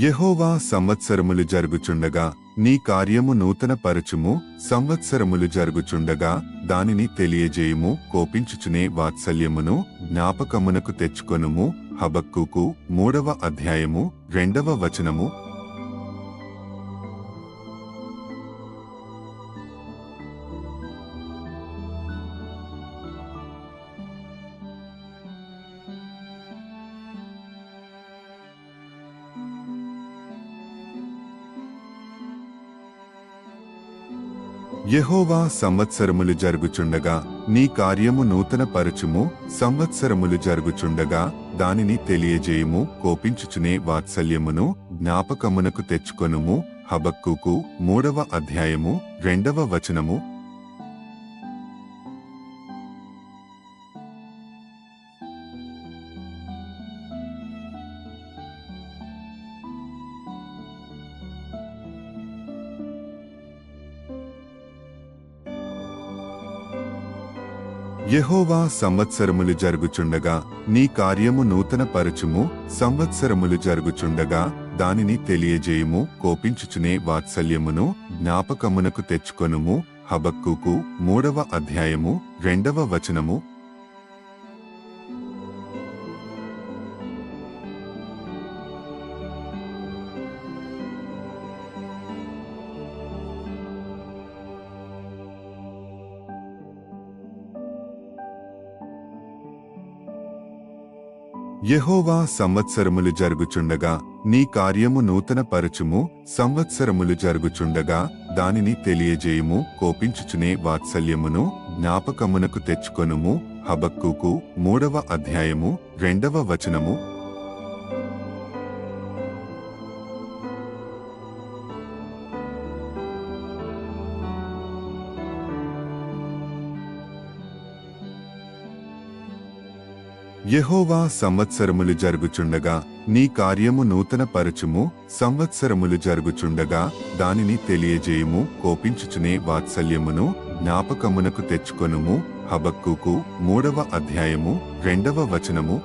యెహోవా సంవత్సరములు జరుగుచుండగా నీ కార్యము నూతన పరచుము. సంవత్సరములు జరుగుచుండగా దానిని తెలియజేయుము. కోపించుచునే వాత్సల్యమును జ్ఞాపకమునకు తెచ్చుకొనుము. హబక్కూకు 3వ అధ్యాయము 2వ వచనము. యెహోవా సంవత్సరములు జరుగుచుండగా నీ కార్యము నూతన పరచుము. సంవత్సరములు జరుగుచుండగా దానిని తెలియజేయుము. కోపించుచునే వాత్సల్యమును జ్ఞాపకమునకు తెచ్చుకొనుము. హబక్కూకు 3వ అధ్యాయము 2వ వచనము. యెహోవా సంవత్సరములు జరుగుచుండగా నీ కార్యము నూతన పరచుము. సంవత్సరములు జరుగుచుండగా దానిని తెలియజేయుము. కోపించుచునే వాత్సల్యమును జ్ఞాపకమునకు తెచ్చుకొనుము. హబక్కూకు 3వ అధ్యాయము 2వ వచనము. యెహోవా సంవత్సరములు జరుగుచుండగా నీ కార్యము నూతన పరచుము. సంవత్సరములు జరుగుచుండగా దానిని తెలియజేయుము. కోపించుచునే వాత్సల్యమును జ్ఞాపకమునకు తెచ్చుకొనుము. హబక్కూకు 3వ అధ్యాయము 2వ వచనము. యెహోవా సంవత్సరములు జరుగుచుండగా నీ కార్యము నూతన పరచుము. సంవత్సరములు జరుగుచుండగా దానిని తెలియజేయుము. కోపించుచునే వాత్సల్యమును జ్ఞాపకమునకు తెచ్చుకొనుము. హబక్కూకు 3వ అధ్యాయము 2వ వచనము.